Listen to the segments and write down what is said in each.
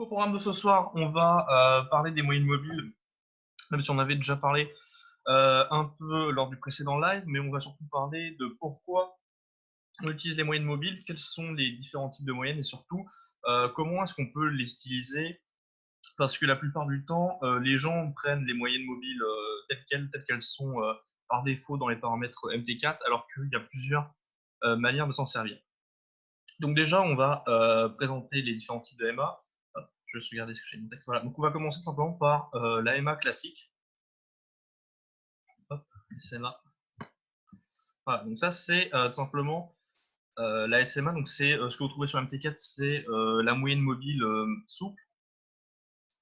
programme de ce soir, on va parler des moyennes mobiles, même si on avait déjà parlé un peu lors du précédent live, mais on va surtout parler de pourquoi on utilise les moyennes mobiles, quels sont les différents types de moyennes et surtout comment est-ce qu'on peut les utiliser, parce que la plupart du temps, les gens prennent les moyennes mobiles telles qu'elles sont par défaut dans les paramètres MT4, alors qu'il y a plusieurs manières de s'en servir. Donc déjà, on va présenter les différents types de MA. Je vais juste regarder ce que j'ai mon texte. Voilà. Donc on va commencer tout simplement par la MA classique. Hop, SMA. Voilà. Donc ça c'est tout simplement la SMA. Donc c'est ce que vous trouvez sur MT4, c'est la moyenne mobile souple.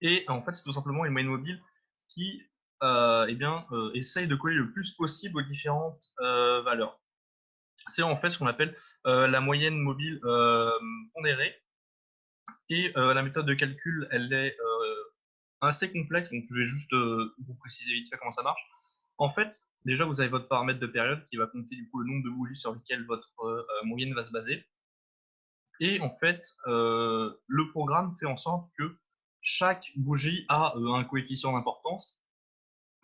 Et en fait c'est tout simplement une moyenne mobile qui essaye de coller le plus possible aux différentes valeurs. C'est en fait ce qu'on appelle la moyenne mobile pondérée. Et la méthode de calcul, elle est assez complexe, donc je vais juste vous préciser vite fait comment ça marche. En fait, déjà, vous avez votre paramètre de période qui va compter du coup le nombre de bougies sur lesquelles votre moyenne va se baser. Et en fait, le programme fait en sorte que chaque bougie a un coefficient d'importance.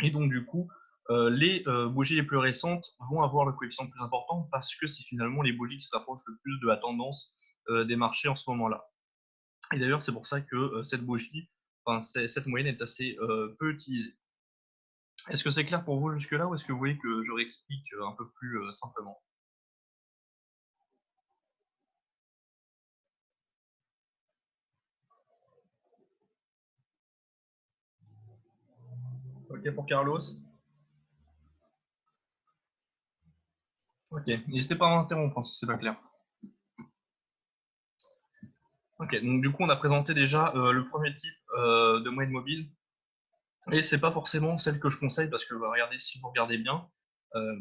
Et donc, du coup, les bougies les plus récentes vont avoir le coefficient le plus important parce que c'est finalement les bougies qui se rapprochent le plus de la tendance des marchés en ce moment-là. Et d'ailleurs, c'est pour ça que cette bougie, enfin, cette moyenne est assez peu utilisée. Est-ce que c'est clair pour vous jusque-là ou est-ce que vous voulez que je réexplique un peu plus simplement? Ok pour Carlos? Ok, n'hésitez pas à m'interrompre hein, si c'est pas clair. Ok, donc du coup on a présenté déjà le premier type de moyenne mobile et c'est pas forcément celle que je conseille parce que regardez, si vous regardez bien,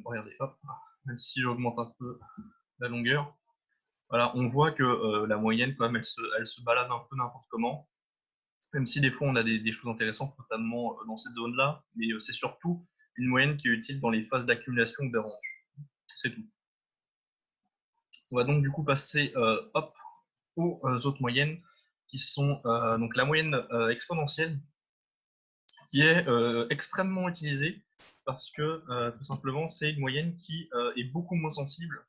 regardez, hop, même si j'augmente un peu la longueur, voilà, on voit que la moyenne quand même elle se balade un peu n'importe comment. Même si des fois on a des choses intéressantes, notamment dans cette zone-là, mais c'est surtout une moyenne qui est utile dans les phases d'accumulation ou de range. C'est tout. On va donc du coup passer hop, aux autres moyennes, qui sont donc la moyenne exponentielle, qui est extrêmement utilisée, parce que tout simplement c'est une moyenne qui est beaucoup moins sensible.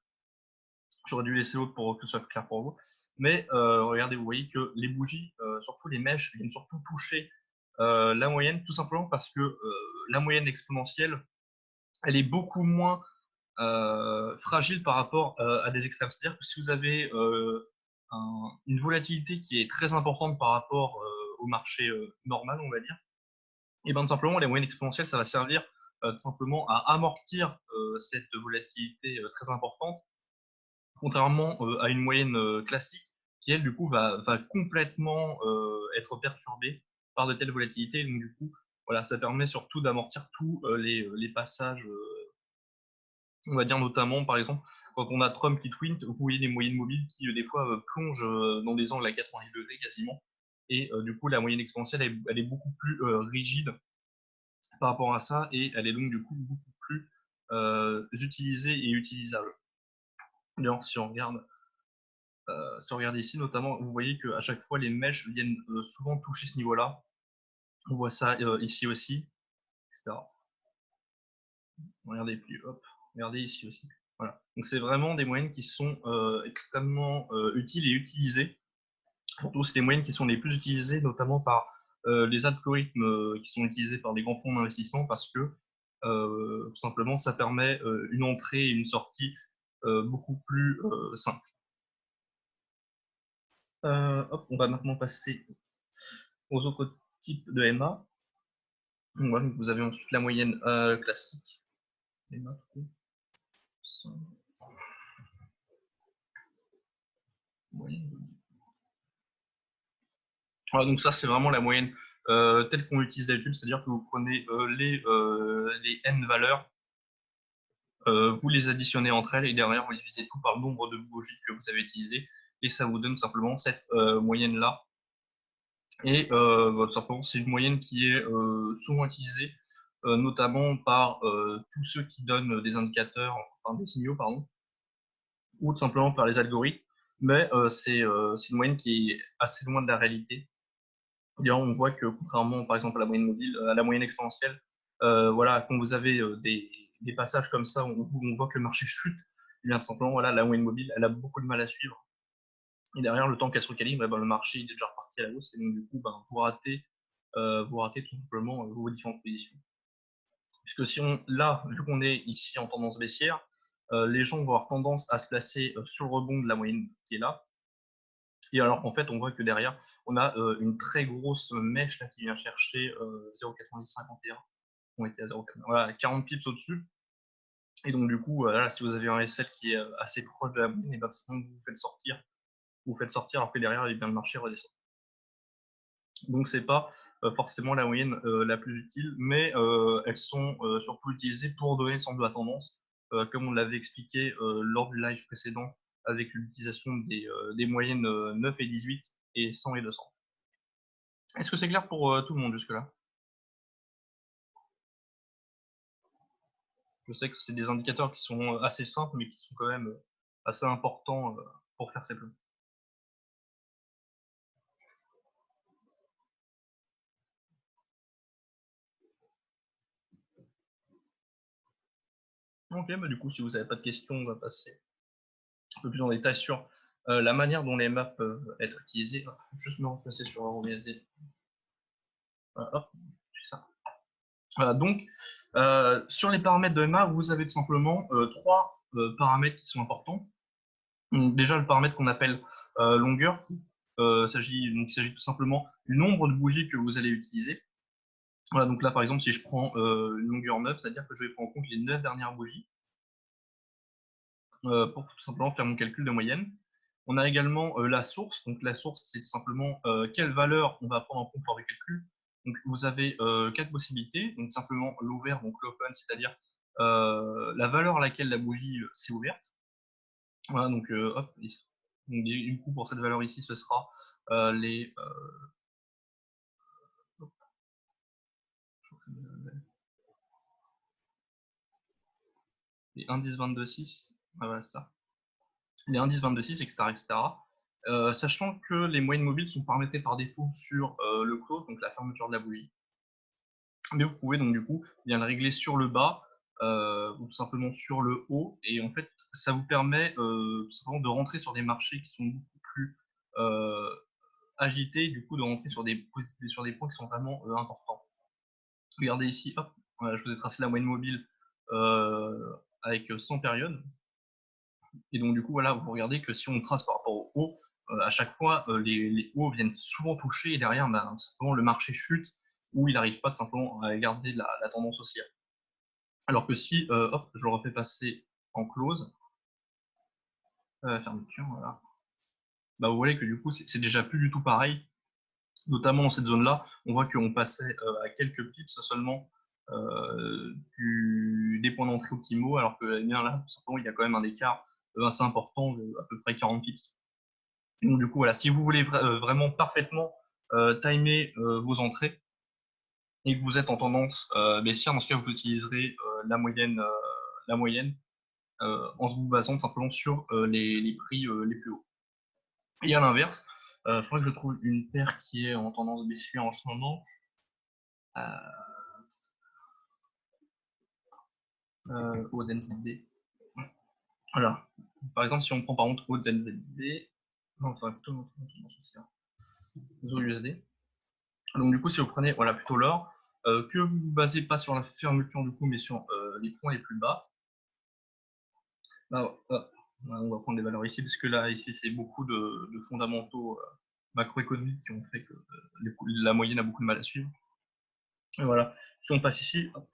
J'aurais dû laisser l'autre pour que ce soit clair pour vous. Mais regardez, vous voyez que les bougies, surtout les mèches, viennent surtout toucher la moyenne, tout simplement parce que la moyenne exponentielle, elle est beaucoup moins fragile par rapport à des extrêmes. C'est-à-dire que si vous avez une volatilité qui est très importante par rapport au marché normal, on va dire, et bien tout simplement, les moyennes exponentielles, ça va servir tout simplement à amortir cette volatilité très importante, contrairement à une moyenne classique qui, elle, du coup, va complètement être perturbée par de telles volatilités. Donc, du coup, voilà, ça permet surtout d'amortir tous les passages, on va dire notamment, par exemple, quand on a Trump qui tweet, vous voyez des moyennes mobiles qui, des fois, plongent dans des angles à 90 degrés quasiment. Et du coup, la moyenne exponentielle, elle est beaucoup plus rigide par rapport à ça et elle est donc, du coup, beaucoup plus utilisée et utilisable. D'ailleurs, si on regarde ici, notamment, vous voyez qu'à chaque fois, les mèches viennent souvent toucher ce niveau-là. On voit ça ici aussi, etc. Regardez plus, hop, regardez ici aussi. Voilà. Donc c'est vraiment des moyennes qui sont extrêmement utiles et utilisées. Surtout, c'est les moyennes qui sont les plus utilisées, notamment par les algorithmes qui sont utilisés par les grands fonds d'investissement parce que tout simplement, ça permet une entrée et une sortie beaucoup plus simple. Hop, on va maintenant passer aux autres types de MA. Donc, voilà, vous avez ensuite la moyenne classique. MA, voilà, donc ça, c'est vraiment la moyenne telle qu'on l'utilise d'habitude, c'est-à-dire que vous prenez les n valeurs, vous les additionnez entre elles et derrière, vous divisez tout par le nombre de bougies que vous avez utilisées et ça vous donne simplement cette moyenne-là. Et tout simplement, c'est une moyenne qui est souvent utilisée, notamment par tous ceux qui donnent des indicateurs, enfin des signaux, pardon, ou tout simplement par les algorithmes. Mais c'est une moyenne qui est assez loin de la réalité. D'ailleurs, on voit que contrairement par exemple à la moyenne mobile, à la moyenne exponentielle, voilà, quand vous avez des passages comme ça où on voit que le marché chute, eh bien tout simplement voilà, la moyenne mobile, elle a beaucoup de mal à suivre. Et derrière, le temps qu'elle se recalibre, eh ben, le marché il est déjà reparti à la hausse, et donc du coup, ben, vous ratez tout simplement vos différentes positions. Puisque si on, là, vu qu'on est ici en tendance baissière, les gens vont avoir tendance à se placer sur le rebond de la moyenne qui est là. Et alors qu'en fait, on voit que derrière, on a une très grosse mèche là, qui vient chercher 0,9051. On était à 0,40, voilà, 40 pips au-dessus. Et donc, du coup, là, si vous avez un SL qui est assez proche de la moyenne, et ben, vous faites sortir alors que derrière, eh bien, le marché redescend. Donc, c'est pas forcément la moyenne la plus utile, mais elles sont surtout utilisées pour donner le sens de la tendance, comme on l'avait expliqué lors du live précédent avec l'utilisation des moyennes 9 et 18 et 100 et 200. Est-ce que c'est clair pour tout le monde jusque-là? Je sais que c'est des indicateurs qui sont assez simples, mais qui sont quand même assez importants pour faire ces plans. Ok, bah du coup, si vous n'avez pas de questions, on va passer un peu plus en détail sur la manière dont les maps peuvent être utilisées. Je vais juste me replacer sur EuroBSD. Voilà, hop, c'est ça. Voilà, donc, sur les paramètres de MA, vous avez tout simplement trois paramètres qui sont importants. Donc, déjà, le paramètre qu'on appelle longueur, il s'agit tout simplement du nombre de bougies que vous allez utiliser. Voilà, donc là, par exemple, si je prends une longueur 9, c'est-à-dire que je vais prendre en compte les 9 dernières bougies pour tout simplement faire mon calcul de moyenne. On a également la source. Donc la source, c'est tout simplement quelle valeur on va prendre en compte pour le calcul. Donc vous avez quatre possibilités. Donc simplement l'ouvert, donc l'open, c'est-à-dire la valeur à laquelle la bougie s'est ouverte. Voilà, donc hop, donc, du coup pour cette valeur ici, ce sera les indices 22.6. Ah, voilà, ça. Les indices 22.6, etc. etc. Sachant que les moyennes mobiles sont paramétrées par défaut sur le close, donc la fermeture de la bougie. Mais vous pouvez donc du coup bien le régler sur le bas ou tout simplement sur le haut, et en fait ça vous permet tout simplement de rentrer sur des marchés qui sont beaucoup plus euh, agités, du coup de rentrer sur des points qui sont vraiment importants. Regardez ici, hop, voilà, je vous ai tracé la moyenne mobile avec 100 périodes. Et donc, du coup, voilà, vous regardez que si on trace par rapport au haut, à chaque fois, les hauts viennent souvent toucher et derrière, bah, simplement, le marché chute ou il n'arrive pas tout simplement à garder la tendance haussière. Alors que si, hop, je le refais passer en close, fermeture, voilà, bah, vous voyez que du coup, c'est déjà plus du tout pareil. Notamment dans cette zone-là, on voit qu'on passait à quelques pips seulement des points d'entrée optimaux, alors que eh bien, là, tout simplement, il y a quand même un écart assez important de à peu près 40 pips. Donc du coup, voilà, si vous voulez vraiment parfaitement timer vos entrées et que vous êtes en tendance baissière, dans ce cas, vous utiliserez la moyenne en vous basant simplement sur les prix les plus hauts. Et à l'inverse, il faudrait que je trouve une paire qui est en tendance baissière en ce moment. OZNZD. Voilà. Par exemple, si on prend par contre OZNZD, non, il faudrait plutôt montrer tendance baissière. ZOUSD. Donc du coup, si vous prenez voilà, plutôt l'or, que vous vous basez pas sur la fermeture du coup, mais sur les points les plus bas, là, on va prendre des valeurs ici, parce que là, ici, c'est beaucoup de fondamentaux macroéconomiques qui ont fait que la moyenne a beaucoup de mal à suivre. Et voilà. Si on passe ici, hop,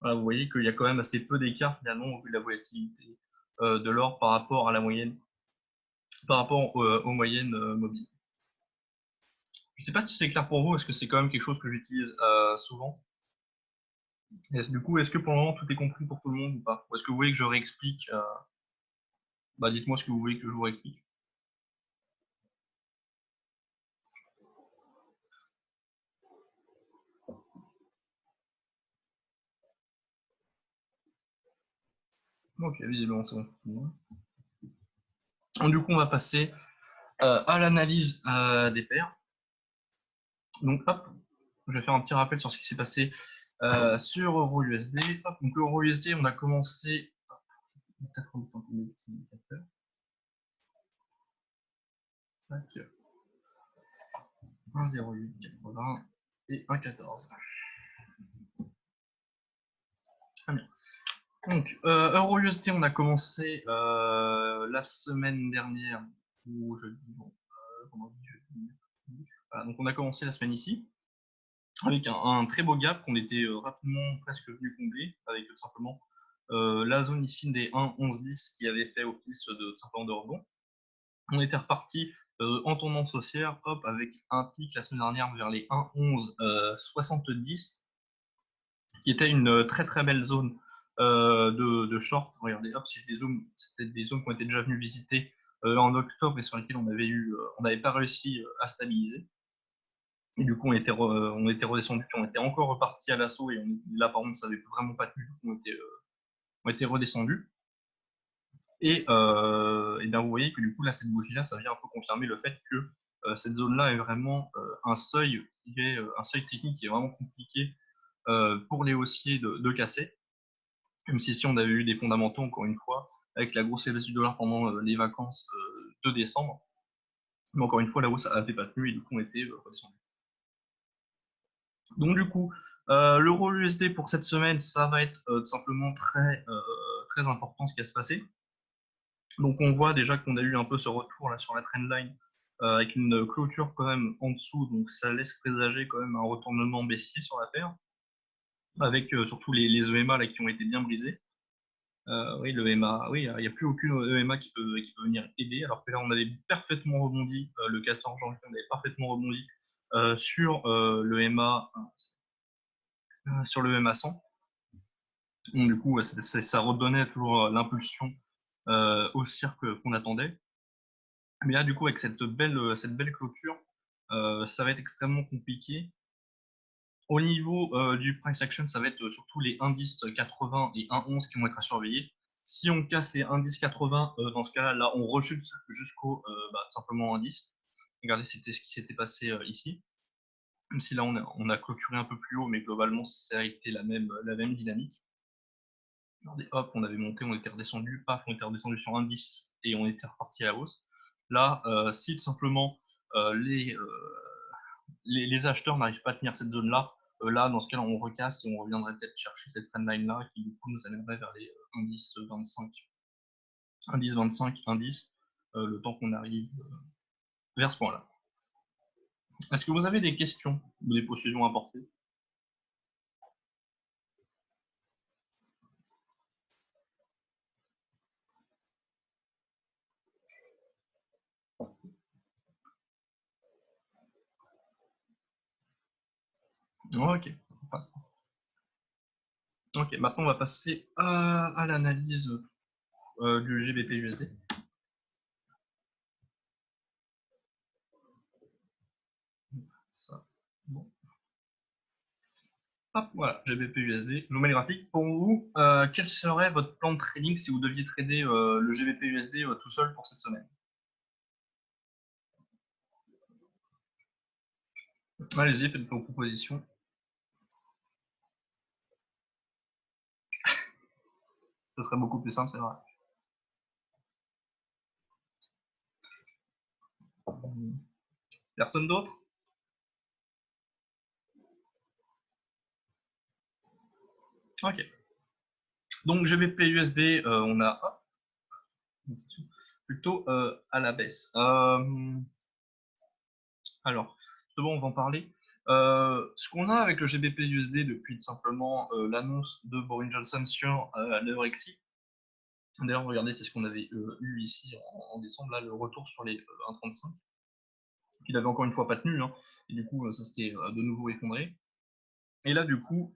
voilà, vous voyez qu'il y a quand même assez peu d'écart finalement vu la volatilité de l'or par rapport à la moyenne, par rapport aux moyennes mobiles. Je ne sais pas si c'est clair pour vous, est-ce que c'est quand même quelque chose que j'utilise souvent? Du coup, est-ce que pour le moment tout est compris pour tout le monde ou pas? Ou est-ce que vous voulez que je réexplique bah, dites-moi ce que vous voulez que je vous réexplique. Ok, visiblement c'est bon pour tout le monde. Donc, du coup, on va passer à l'analyse des paires. Donc hop, je vais faire un petit rappel sur ce qui s'est passé sur EURUSD. Donc EURUSD, on a commencé. Peut-être en temps de ces indicateurs. 1,0880 et 1,14. Très bien. Donc, EURUSD, on a commencé la semaine dernière, ou jeudi, bon, vendredi, jeudi. Voilà, donc on a commencé la semaine ici, avec un très beau gap qu'on était rapidement presque venu combler, avec tout simplement la zone ici des 1,1110 qui avait fait office de simplement de rebond. On était reparti en tendance haussière, hop, avec un pic la semaine dernière vers les 1,1170, qui était une très très belle zone de short. Regardez, hop, si je dézoome, c'était des zones qui ont été déjà venues visiter en octobre et sur lesquelles on n'avait pas réussi à stabiliser. Et du coup, on était redescendu, puis on était encore reparti à l'assaut, et là, par contre, ça n'avait vraiment pas tenu, on était redescendu. Et bien, vous voyez que du coup, là, cette bougie-là, ça vient un peu confirmer le fait que cette zone-là est vraiment un seuil technique qui est vraiment compliqué pour les haussiers de casser. Même si ici, on avait eu des fondamentaux, encore une fois, avec la grosse baisse du dollar pendant les vacances de décembre. Mais encore une fois, la hausse n'avait pas tenu et du coup, on était redescendu. Donc, du coup, l'euro USD pour cette semaine, ça va être tout simplement très important ce qui va se passer. Donc, on voit déjà qu'on a eu un peu ce retour là sur la trendline avec une clôture quand même en dessous. Donc, ça laisse présager quand même un retournement baissier sur la paire, avec surtout les EMA là, qui ont été bien brisés. Oui, le EMA, oui, il n'y a plus aucune EMA qui peut venir aider, alors que là, on avait parfaitement rebondi, le 14 janvier, on avait parfaitement rebondi sur le EMA, sur le EMA 100. Donc, du coup, ça redonnait toujours l'impulsion haussière qu'on attendait. Mais là, du coup, avec cette belle clôture, ça va être extrêmement compliqué. Au niveau du price action, ça va être surtout les indices 80 et 1,11 qui vont être à surveiller. Si on casse les indices 80, dans ce cas-là, là, on rechute jusqu'au simplement indice. Regardez, c'était ce qui s'était passé ici. Même si là, on a clôturé un peu plus haut, mais globalement, ça a été la même dynamique. Regardez, hop, on avait monté, on était redescendu, paf, on était redescendu sur indice et on était reparti à la hausse. Là, si tout simplement les acheteurs n'arrivent pas à tenir cette zone-là, là, dans ce cas-là, on recasse et on reviendrait peut-être chercher cette trendline-là qui, du coup, nous amènerait vers les indices 25, indice 25, indice, le temps qu'on arrive vers ce point-là. Est-ce que vous avez des questions ou des précisions à apporter? Ok, on passe. Ok, maintenant on va passer à l'analyse du GBP-USD. Bon. Hop, voilà, GBP-USD. Je vous mets le graphique. Pour vous, quel serait votre plan de trading si vous deviez trader le GBP-USD tout seul pour cette semaine? Allez-y, faites vos propositions. Ce serait beaucoup plus simple, c'est vrai. Personne d'autre? Ok. Donc GBP-USD, on a plutôt à la baisse. Alors, justement, on va en parler. Ce qu'on a avec le GBP-USD depuis simplement l'annonce de Boris Johnson sur le Brexit. D'ailleurs, regardez, c'est ce qu'on avait eu ici en décembre, là, le retour sur les 1,35, qu'il n'avait encore une fois pas tenu, hein, et du coup, ça s'était de nouveau effondré. Et là, du coup,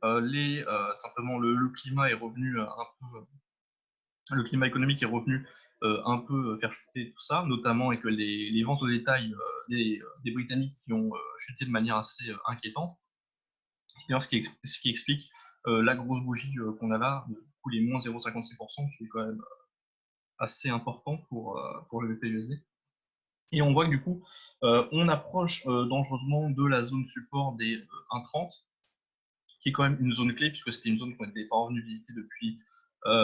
simplement le climat est revenu un peu, le climat économique est revenu un peu faire chuter tout ça, notamment avec les ventes au détail des Britanniques qui ont chuté de manière assez inquiétante. C'est d'ailleurs ce qui explique la grosse bougie qu'on a là, du coup les moins 0,56%, qui est quand même assez important pour le VPUSD. Et on voit que du coup, on approche dangereusement de la zone support des 1,30, qui est quand même une zone clé, puisque c'était une zone qu'on n'était pas revenu visiter depuis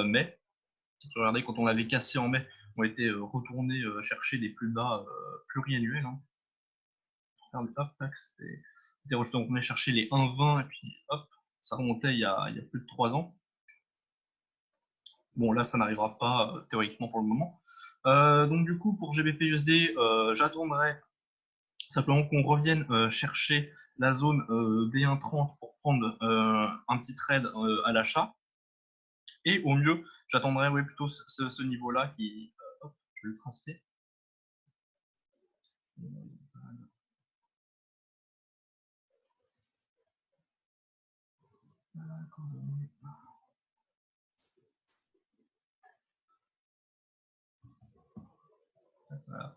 mai. Si tu regardais, quand on l'avait cassé en mai, on était retourné chercher des plus bas pluriannuels. Hein. Hop, tac, c'était rejeté, on venait chercher les 1,20 et puis hop, ça remontait il y a plus de 3 ans. Bon, là, ça n'arrivera pas théoriquement pour le moment. Donc du coup, pour GBP/USD, j'attendrai simplement qu'on revienne chercher la zone B1,30 pour prendre un petit trade à l'achat. Et au mieux, j'attendrai plutôt ce niveau-là qui... hop, je vais le tracer. Voilà.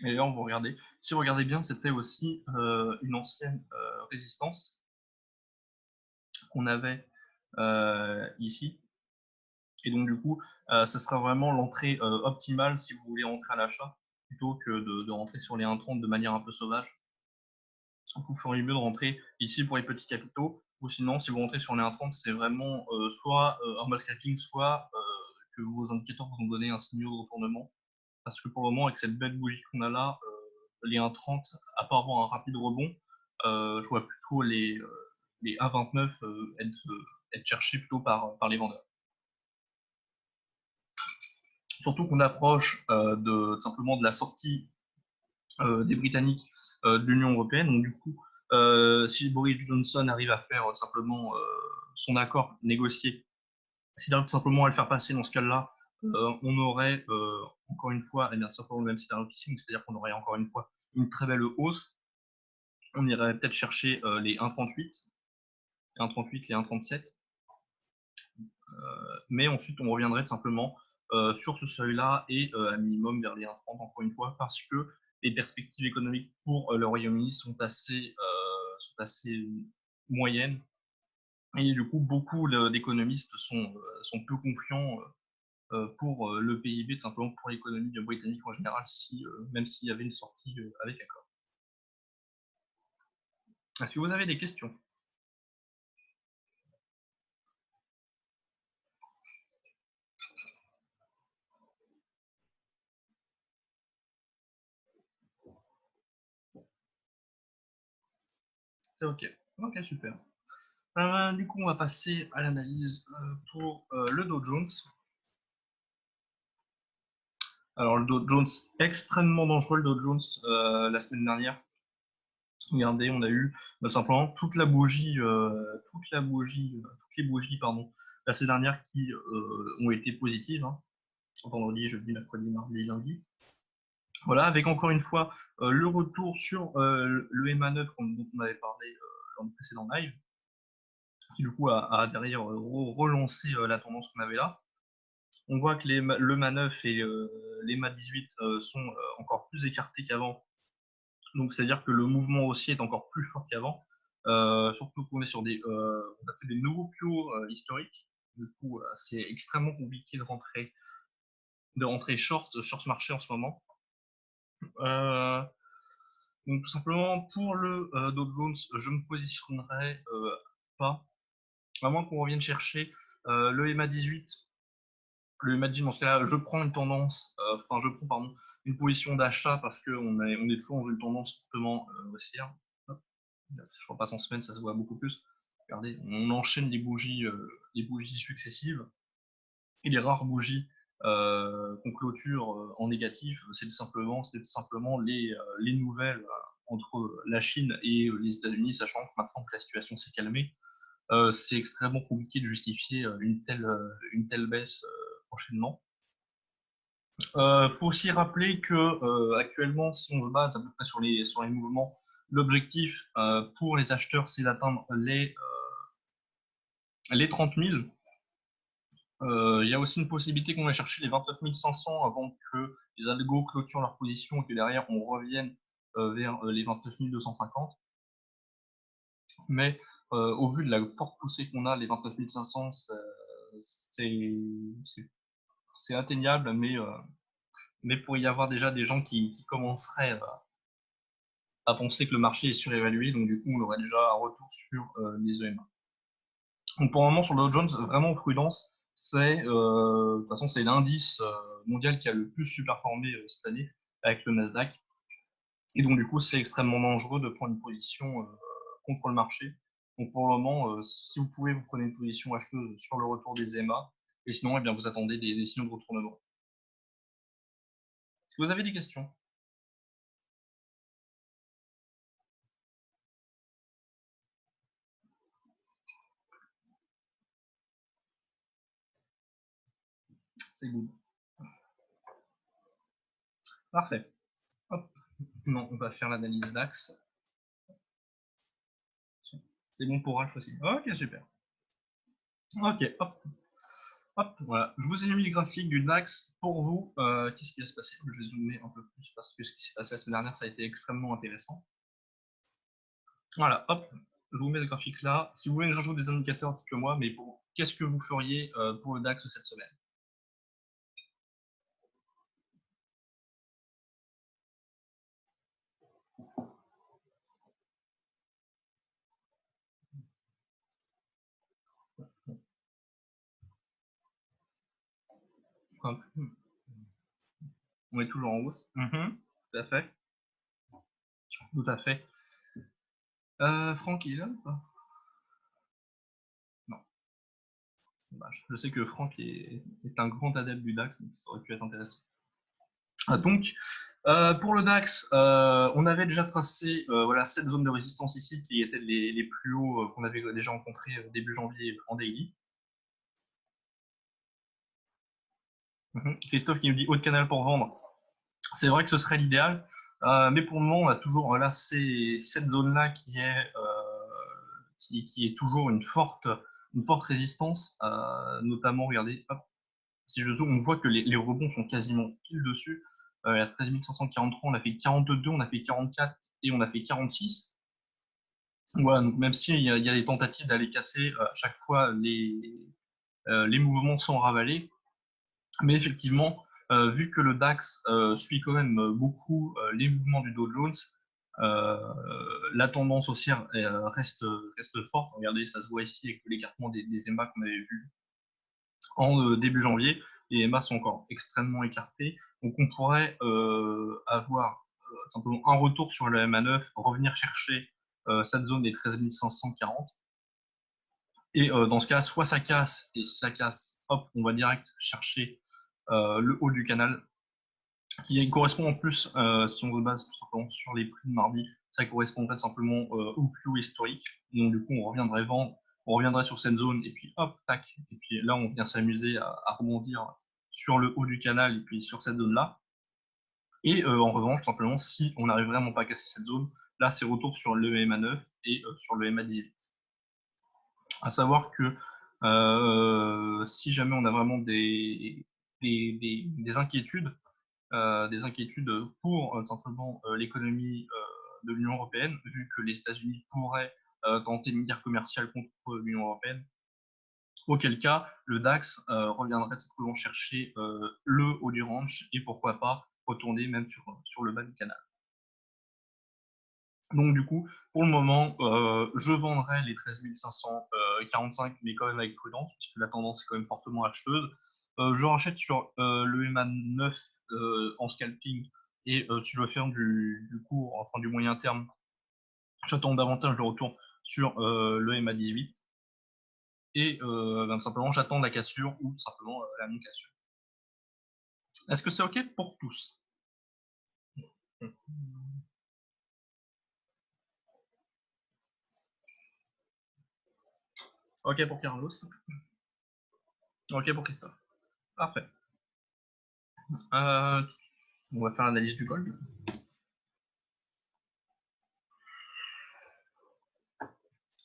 Et là, on va regarder. Si vous regardez bien, c'était aussi une ancienne résistance qu'on avait ici. Et donc, du coup, ce sera vraiment l'entrée optimale si vous voulez rentrer à l'achat, plutôt que de rentrer sur les 1,30 de manière un peu sauvage. Vous feriez mieux de rentrer ici pour les petits capitaux, ou sinon, si vous rentrez sur les 1,30, c'est vraiment soit un bas scalping, soit que vos indicateurs vous ont donné un signal de retournement. Parce que pour le moment, avec cette belle bougie qu'on a là, les 1,30, à part avoir un rapide rebond, je vois plutôt les 1,29 être cherchés plutôt par les vendeurs. Surtout qu'on approche simplement de la sortie des Britanniques de l'Union européenne. Donc du coup, si Boris Johnson arrive à faire simplement son accord négocié, s'il arrive tout simplement à le faire passer dans ce cas-là, on aurait encore une fois simplement le même scénario qu'ici, c'est-à-dire qu'on aurait encore une fois une très belle hausse. On irait peut-être chercher les 1,38, les 1,37, mais ensuite on reviendrait tout simplement sur ce seuil-là et à minimum vers les 1,30 encore une fois, parce que les perspectives économiques pour le Royaume-Uni sont assez moyennes. Et du coup, beaucoup d'économistes sont peu confiants pour le PIB, tout simplement pour l'économie britannique en général, même s'il y avait une sortie avec accord. Est-ce que vous avez des questions? C'est OK. OK, super. Du coup, on va passer à l'analyse pour le Dow Jones. Alors, le Dow Jones, extrêmement dangereux, le Dow Jones, la semaine dernière. Regardez, on a eu simplement toutes les bougies, pardon, la semaine dernière qui ont été positives. Hein. Vendredi, jeudi, mercredi, mardi, lundi. Voilà, avec encore une fois le retour sur le MA9 dont on avait parlé dans le précédent live, qui du coup a derrière relancé la tendance qu'on avait là. On voit que le MA9 et les MA18 sont encore plus écartés qu'avant. Donc c'est-à-dire que le mouvement haussier est encore plus fort qu'avant. Surtout qu'on est sur on a fait des nouveaux plus hauts historiques. Du coup, c'est extrêmement compliqué de rentrer short sur ce marché en ce moment. Donc tout simplement pour le Dow Jones, je ne me positionnerai pas, à moins qu'on revienne chercher le MA18. Le MA18, dans ce cas-là, je prends une tendance, je prends pardon, une position d'achat parce qu'on est toujours dans une tendance fortement haussière. Je repasse en semaine, ça se voit beaucoup plus. Regardez, on enchaîne les bougies successives et les rares bougies qu'on clôture en négatif, c'est tout simplement les nouvelles entre la Chine et les États-Unis, sachant que maintenant que la situation s'est calmée, c'est extrêmement compliqué de justifier une telle baisse prochainement. Faut aussi rappeler que actuellement, si on se base à peu près sur les mouvements, l'objectif pour les acheteurs, c'est d'atteindre les 30 000. Il y a aussi une possibilité qu'on va chercher les 29 500 avant que les algos clôturent leur position et que derrière on revienne vers les 29 250. Mais au vu de la forte poussée qu'on a, les 29 500, c'est atteignable, mais mais pour y avoir déjà des gens qui commenceraient à penser que le marché est surévalué, donc du coup, on aurait déjà un retour sur les EMA. Donc pour le moment, sur le Dow Jones, vraiment prudence, de toute façon, c'est l'indice mondial qui a le plus superformé cette année avec le Nasdaq. Et donc du coup, c'est extrêmement dangereux de prendre une position contre le marché. Donc pour le moment, si vous pouvez, vous prenez une position acheteuse sur le retour des EMA, et sinon, eh bien, vous attendez des signaux de retournement. Est-ce que vous avez des questions? C'est good. Parfait. Hop. Non, on va faire l'analyse DAX. C'est bon pour Ralph aussi. Ok, super. Ok, hop. Hop, voilà. Je vous ai mis le graphique du DAX pour vous. Qu'est-ce qui va se passer? Je vais zoomer un peu plus parce que ce qui s'est passé la semaine dernière, ça a été extrêmement intéressant. Voilà, hop, je vous mets le graphique là. Si vous voulez, j'ajoute des indicateurs que moi, mais pour qu'est-ce que vous feriez pour le DAX cette semaine? Hop. On est toujours en hausse. Tout à fait. Tout à fait. Franck, il est là ou pas? Non. Dommage. Je sais que Franck est un grand adepte du DAX, donc ça aurait pu être intéressant. Donc, pour le DAX, on avait déjà tracé voilà, 7 zones de résistance ici qui étaient les plus hauts qu'on avait déjà rencontrés début janvier en daily. Christophe qui nous dit haut de canal pour vendre. C'est vrai que ce serait l'idéal, mais pour le moment, on a toujours voilà, cette zone-là qui est toujours une forte résistance, notamment, regardez, hop, si je zoome, on voit que les rebonds sont quasiment pile dessus. À 13 543, on a fait 42, on a fait 44 et on a fait 46. Voilà, donc même s'il y a des tentatives d'aller casser, à chaque fois, les mouvements sont ravalés. Mais effectivement, vu que le DAX suit quand même beaucoup les mouvements du Dow Jones, euh, la tendance haussière reste forte. Regardez, ça se voit ici avec l'écartement des EMA qu'on avait vu en début janvier. Les EMA sont encore extrêmement écartés. Donc on pourrait avoir simplement un retour sur le MA9, revenir chercher cette zone des 13 540. Et dans ce cas, soit ça casse, et si ça casse, hop, on va direct chercher le haut du canal, qui correspond en plus, si on se base tout simplement sur les prix de mardi, ça correspondrait simplement au plus haut historique. Donc du coup, on reviendrait sur cette zone, et puis hop, tac, et puis là, on vient s'amuser à rebondir sur le haut du canal, et puis sur cette zone-là. Et en revanche, simplement, si on n'arrive vraiment pas à casser cette zone, là, c'est retour sur le MA9 et sur le MA18. À savoir que si jamais on a vraiment des inquiétudes, pour simplement l'économie de l'Union européenne, vu que les États-Unis pourraient tenter une guerre commerciale contre l'Union européenne, auquel cas le DAX reviendrait simplement chercher le haut du range et pourquoi pas retourner même sur le bas du canal. Donc du coup, pour le moment, je vendrai les 13 545, mais quand même avec prudence, puisque la tendance est quand même fortement acheteuse. Je rachète sur le EMA 9 en scalping, et si je veux faire du court, enfin du moyen terme, j'attends davantage de retour sur le EMA 18. Et simplement, j'attends la cassure ou simplement la non-cassure. Est-ce que c'est OK pour tous? OK pour Carlos. OK pour Christophe. Parfait. On va faire l'analyse du gold.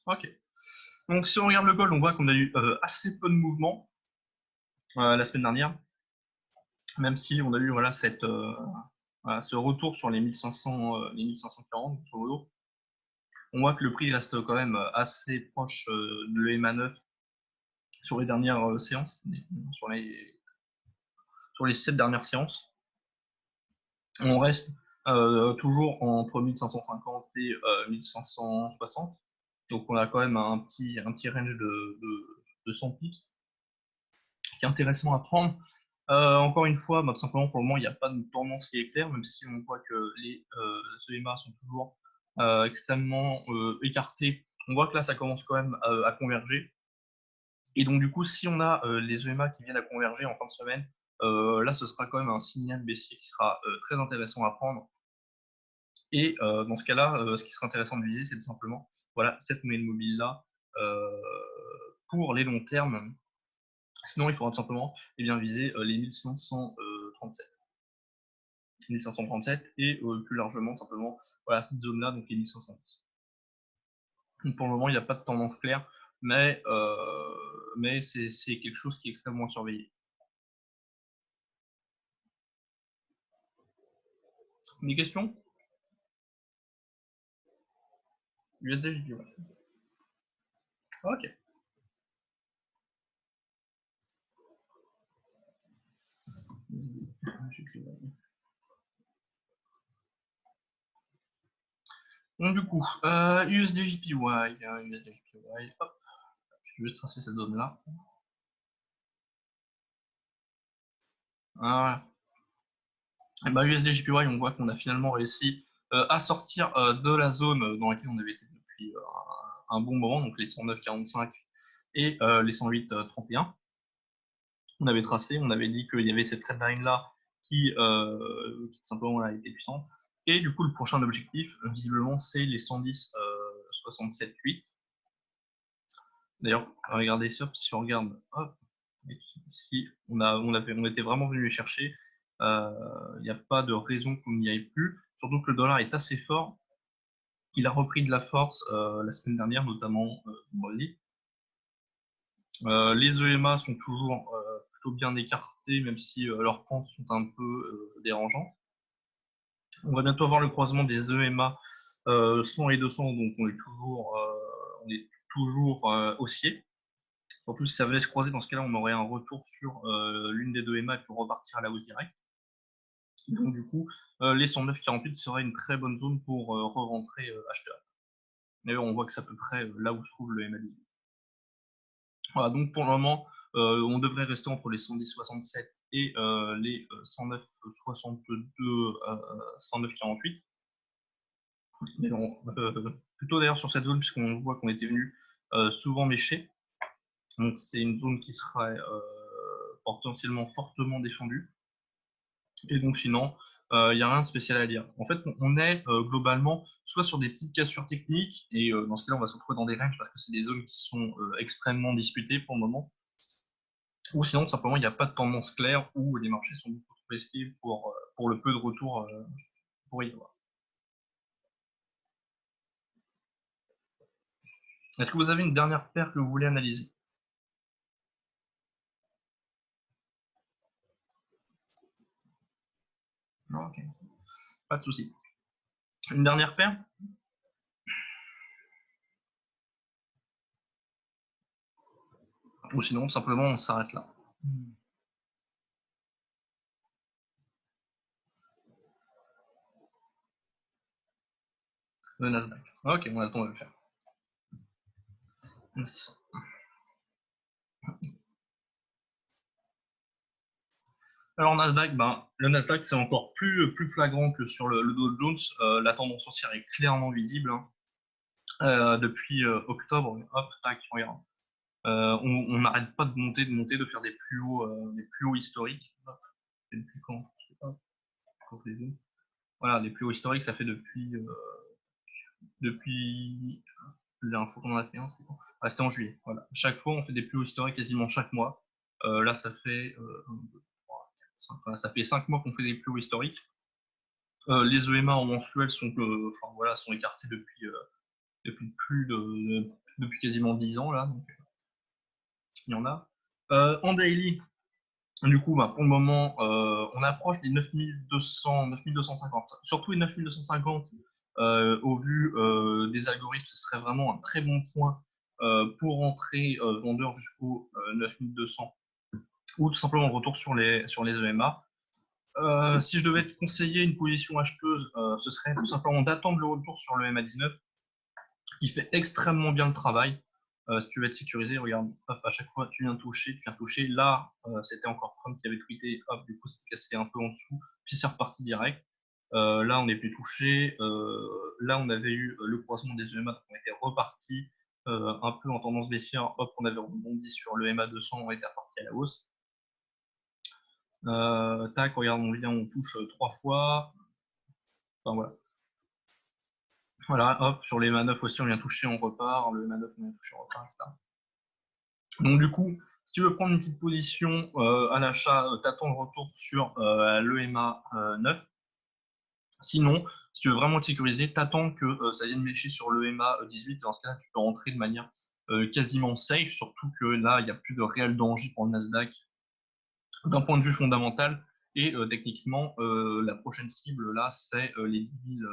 OK. Donc si on regarde le gold, on voit qu'on a eu assez peu de mouvements la semaine dernière, même si on a eu voilà, voilà, ce retour sur les 1540 sur le haut. On voit que le prix reste quand même assez proche de l'EMA9 sur les dernières séances, sur les 7 dernières séances. On reste toujours entre 1550 et 1560. Donc on a quand même un petit range de 100 pips qui est intéressant à prendre. Encore une fois, bah, tout simplement pour le moment, il n'y a pas de tendance qui est claire, même si on voit que les EMA sont toujours extrêmement écartés. On voit que là, ça commence quand même à converger. Et donc, du coup, si on a les EMA qui viennent à converger en fin de semaine, là, ce sera quand même un signal baissier qui sera très intéressant à prendre. Et dans ce cas-là, ce qui serait intéressant de viser, c'est tout simplement voilà, cette moyenne mobile-là pour les longs termes. Sinon, il faudra tout simplement viser les 1537. 1537 et plus largement, simplement, voilà, cette zone-là, donc les 1510. Donc, pour le moment, il n'y a pas de tendance claire, mais c'est quelque chose qui est extrêmement surveillé. Des questions? USD, JPY. Ok. Donc du coup, USD JPY, USD JPY, hop, je vais juste tracer cette zone-là. Voilà. Et bah, USD JPY, on voit qu'on a finalement réussi à sortir de la zone dans laquelle on avait été depuis un bon moment, donc les 109,45 et les 108,31. On avait tracé, on avait dit qu'il y avait cette trendline là qui tout simplement a été puissante. Et du coup, le prochain objectif, visiblement, c'est les 110 67,8. D'ailleurs, regardez ça, si on regarde, hop, ici, on était vraiment venu les chercher. Il n'y a pas de raison qu'on n'y aille plus. Surtout que le dollar est assez fort. Il a repris de la force la semaine dernière, notamment vendredi. Les EMA sont toujours plutôt bien écartés, même si leurs pentes sont un peu dérangeantes. On va bientôt avoir le croisement des EMA 100 et 200, donc on est toujours haussier. Surtout si ça venait se croiser, dans ce cas-là, on aurait un retour sur l'une des deux EMA pour repartir à la hausse directe. Donc du coup, les 109,48 serait une très bonne zone pour re-rentrer acheteur. D'ailleurs, on voit que c'est à peu près là où se trouve le MA18. Voilà, donc pour le moment, on devrait rester entre les 110,67 et les 109,62, 109,48. Mais plutôt d'ailleurs sur cette zone, puisqu'on voit qu'on était venu souvent mécher. Donc c'est une zone qui serait potentiellement fortement défendue. Et donc sinon, il n'y a rien de spécial à dire. En fait, on est globalement soit sur des petites cassures techniques, et dans ce cas-là, on va se retrouver dans des ranges parce que c'est des zones qui sont extrêmement disputées pour le moment. Ou sinon, simplement, il n'y a pas de tendance claire où les marchés sont beaucoup trop risqués pour le peu de retour pour y avoir. Est-ce que vous avez une dernière paire que vous voulez analyser? Non, ok. Pas de souci. Une dernière paire? Ou sinon, simplement, on s'arrête là. Le Nasdaq. Ok, on a le temps de le faire. Alors Nasdaq, le Nasdaq c'est encore plus flagrant que sur le Dow Jones. La tendance haussière est clairement visible hein. Depuis octobre. Hop, tac, regarde. On n'arrête pas de monter, de faire des plus hauts historiques. Hop, depuis quand? Je sais pas. Quand voilà, les plus hauts historiques, ça fait depuis la dernière fois qu'on en a fait un, c'était en juillet. Voilà. Chaque fois, on fait des plus hauts historiques quasiment chaque mois. Là, ça fait 5 mois qu'on fait des plus hauts historiques. Les EMA en mensuel sont écartés depuis quasiment 10 ans là. Donc, il y en a. En daily, du coup, pour le moment, on approche des 9200, 9250. Surtout les 9250, au vu des algorithmes, ce serait vraiment un très bon point pour rentrer vendeur jusqu'au 9200 ou tout simplement retour sur les EMA. Si je devais te conseiller une position acheteuse, ce serait tout simplement d'attendre le retour sur le MA19, qui fait extrêmement bien le travail. Si tu veux être sécurisé, regarde, hop, à chaque fois tu viens toucher. Là, c'était encore Trump qui avait tweeté, hop, du coup c'était cassé un peu en dessous, puis c'est reparti direct. Là, on n'est plus touché. Là, on avait eu le croisement des EMA, donc on était reparti un peu en tendance baissière. Hop, on avait rebondi sur le MA200, on était reparti à la hausse. Tac, regarde, on vient, on touche 3 fois. Enfin voilà. Voilà, hop, sur les MA9 aussi, on vient toucher, on repart. Le MA9, on vient toucher, on repart, etc. Donc du coup, si tu veux prendre une petite position à l'achat, t'attends le retour sur l'EMA 9. Sinon, si tu veux vraiment te sécuriser, t'attends que ça vienne mécher sur l'EMA 18. Et dans ce cas-là, tu peux rentrer de manière quasiment safe, surtout que là, il n'y a plus de réel danger pour le Nasdaq d'un point de vue fondamental. Et techniquement, la prochaine cible, là, c'est les 10 000,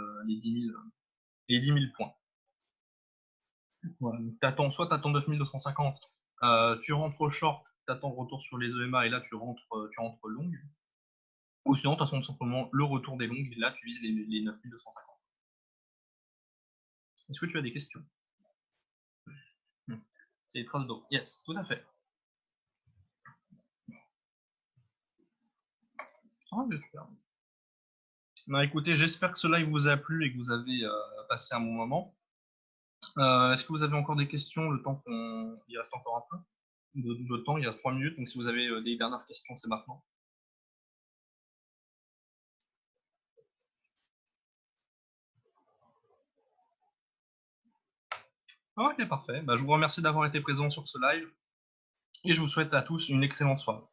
les 10 000 points. Voilà. Soit tu attends 9250, tu rentres au short, tu attends le retour sur les EMA et là tu rentres long. Ou sinon, tu attends simplement le retour des longues et là tu vises les 9250. Est-ce que tu as des questions? C'est les traces d'eau. Yes, tout à fait. Ah, mais super. Bah, écoutez, j'espère que ce live vous a plu et que vous avez passé un bon moment. Est-ce que vous avez encore des questions? Le temps qu'on... Il reste encore un peu de temps, il reste 3 minutes, donc si vous avez des dernières questions, c'est maintenant. Ah, ok, parfait. Bah, je vous remercie d'avoir été présent sur ce live et je vous souhaite à tous une excellente soirée.